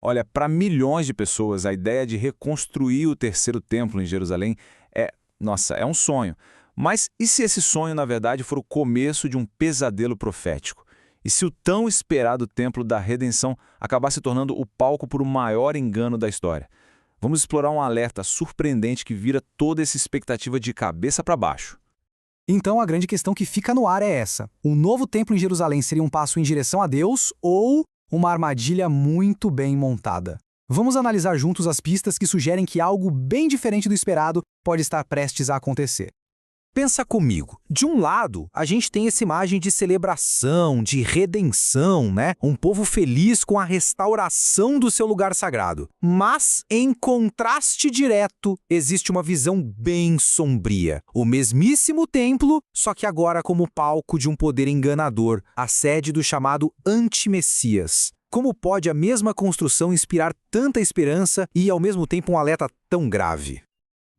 Olha, para milhões de pessoas, a ideia de reconstruir o terceiro templo em Jerusalém é um sonho. Mas e se esse sonho, na verdade, for o começo de um pesadelo profético? E se o tão esperado templo da redenção acabar se tornando o palco para o maior engano da história? Vamos explorar um alerta surpreendente que vira toda essa expectativa de cabeça para baixo. Então a grande questão que fica no ar é essa: o novo templo em Jerusalém seria um passo em direção a Deus ou uma armadilha muito bem montada? Vamos analisar juntos as pistas que sugerem que algo bem diferente do esperado pode estar prestes a acontecer. Pensa comigo. De um lado, a gente tem essa imagem de celebração, de redenção, né? Um povo feliz com a restauração do seu lugar sagrado. Mas, em contraste direto, existe uma visão bem sombria. O mesmíssimo templo, só que agora como palco de um poder enganador, a sede do chamado anti-Messias. Como pode a mesma construção inspirar tanta esperança e, ao mesmo tempo, um alerta tão grave?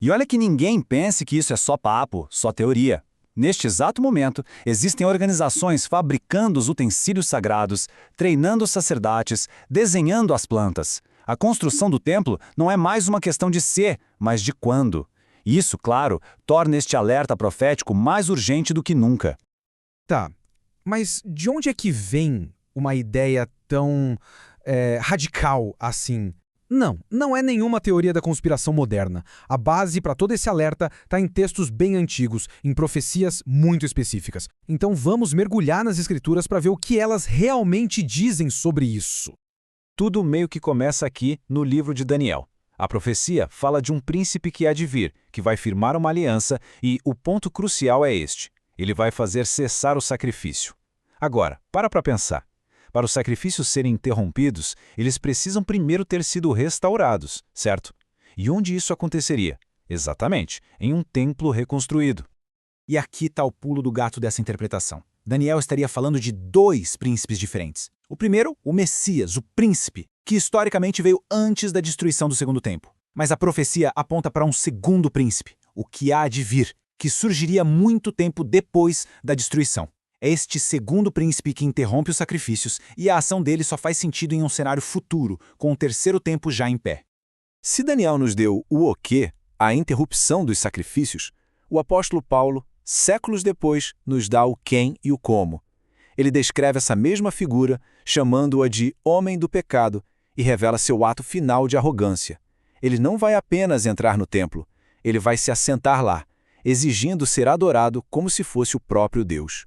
E olha que ninguém pense que isso é só papo, só teoria. Neste exato momento, existem organizações fabricando os utensílios sagrados, treinando os sacerdotes, desenhando as plantas. A construção do templo não é mais uma questão de ser, mas de quando. Isso, claro, torna este alerta profético mais urgente do que nunca. Tá, mas de onde é que vem uma ideia tão radical assim? Não é nenhuma teoria da conspiração moderna. A base para todo esse alerta está em textos bem antigos, em profecias muito específicas. Então vamos mergulhar nas escrituras para ver o que elas realmente dizem sobre isso. Tudo meio que começa aqui no livro de Daniel. A profecia fala de um príncipe que há de vir, que vai firmar uma aliança e o ponto crucial é este: ele vai fazer cessar o sacrifício. Agora, para pensar. Para os sacrifícios serem interrompidos, eles precisam primeiro ter sido restaurados, certo? E onde isso aconteceria? Exatamente, em um templo reconstruído. E aqui está o pulo do gato dessa interpretação. Daniel estaria falando de dois príncipes diferentes. O primeiro, o Messias, o príncipe, que historicamente veio antes da destruição do segundo templo. Mas a profecia aponta para um segundo príncipe, o que há de vir, que surgiria muito tempo depois da destruição. É este segundo príncipe que interrompe os sacrifícios e a ação dele só faz sentido em um cenário futuro, com o terceiro templo já em pé. Se Daniel nos deu o quê, a interrupção dos sacrifícios, o apóstolo Paulo, séculos depois, nos dá o quem e o como. Ele descreve essa mesma figura, chamando-a de homem do pecado, e revela seu ato final de arrogância. Ele não vai apenas entrar no templo, ele vai se assentar lá, exigindo ser adorado como se fosse o próprio Deus.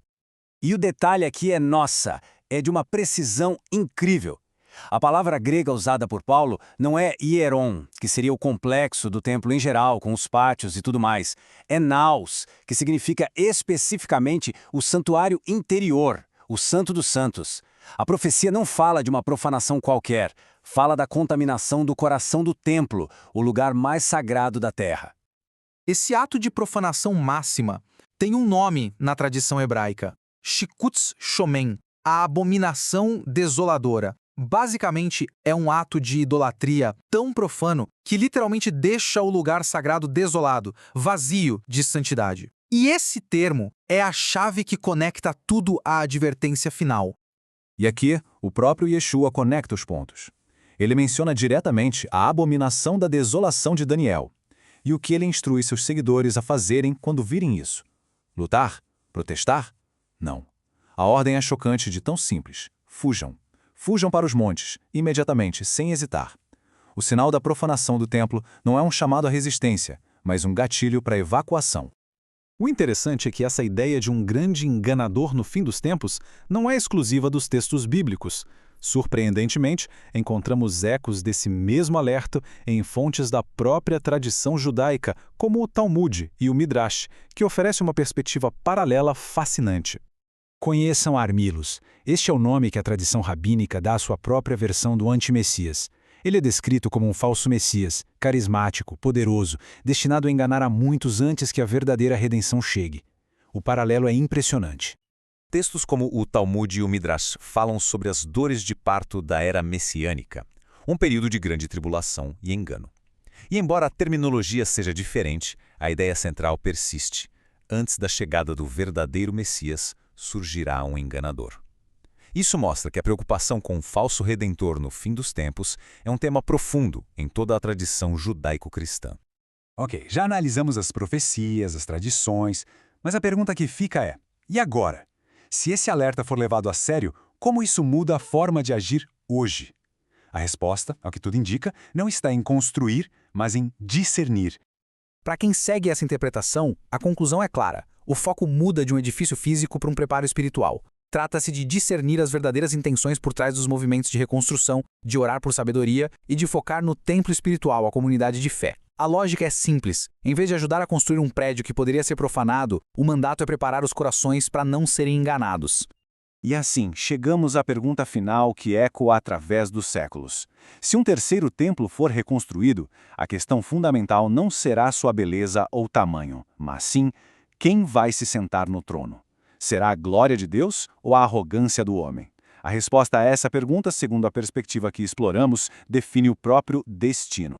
E o detalhe aqui é de uma precisão incrível. A palavra grega usada por Paulo não é hieron, que seria o complexo do templo em geral, com os pátios e tudo mais. É naos, que significa especificamente o santuário interior, o Santo dos Santos. A profecia não fala de uma profanação qualquer, fala da contaminação do coração do templo, o lugar mais sagrado da terra. Esse ato de profanação máxima tem um nome na tradição hebraica: Shikutz Shomen, a abominação desoladora. Basicamente, é um ato de idolatria tão profano que literalmente deixa o lugar sagrado desolado, vazio de santidade. E esse termo é a chave que conecta tudo à advertência final. E aqui, o próprio Yeshua conecta os pontos. Ele menciona diretamente a abominação da desolação de Daniel e o que ele instrui seus seguidores a fazerem quando virem isso. Lutar? Protestar? Não. A ordem é chocante de tão simples. Fujam. Fujam para os montes, imediatamente, sem hesitar. O sinal da profanação do templo não é um chamado à resistência, mas um gatilho para a evacuação. O interessante é que essa ideia de um grande enganador no fim dos tempos não é exclusiva dos textos bíblicos. Surpreendentemente, encontramos ecos desse mesmo alerta em fontes da própria tradição judaica, como o Talmud e o Midrash, que oferece uma perspectiva paralela fascinante. Conheçam Armilos. Este é o nome que a tradição rabínica dá à sua própria versão do anti-Messias. Ele é descrito como um falso Messias, carismático, poderoso, destinado a enganar a muitos antes que a verdadeira redenção chegue. O paralelo é impressionante. Textos como o Talmud e o Midrash falam sobre as dores de parto da era messiânica, um período de grande tribulação e engano. E embora a terminologia seja diferente, a ideia central persiste. Antes da chegada do verdadeiro Messias, surgirá um enganador. Isso mostra que a preocupação com o falso redentor no fim dos tempos é um tema profundo em toda a tradição judaico-cristã. Ok, já analisamos as profecias, as tradições, mas a pergunta que fica é: e agora? Se esse alerta for levado a sério, como isso muda a forma de agir hoje? A resposta, ao que tudo indica, não está em construir, mas em discernir. Para quem segue essa interpretação, a conclusão é clara. O foco muda de um edifício físico para um preparo espiritual. Trata-se de discernir as verdadeiras intenções por trás dos movimentos de reconstrução, de orar por sabedoria e de focar no templo espiritual, a comunidade de fé. A lógica é simples. Em vez de ajudar a construir um prédio que poderia ser profanado, o mandato é preparar os corações para não serem enganados. E assim, chegamos à pergunta final que ecoa através dos séculos. Se um terceiro templo for reconstruído, a questão fundamental não será sua beleza ou tamanho, mas sim quem vai se sentar no trono. Será a glória de Deus ou a arrogância do homem? A resposta a essa pergunta, segundo a perspectiva que exploramos, define o próprio destino.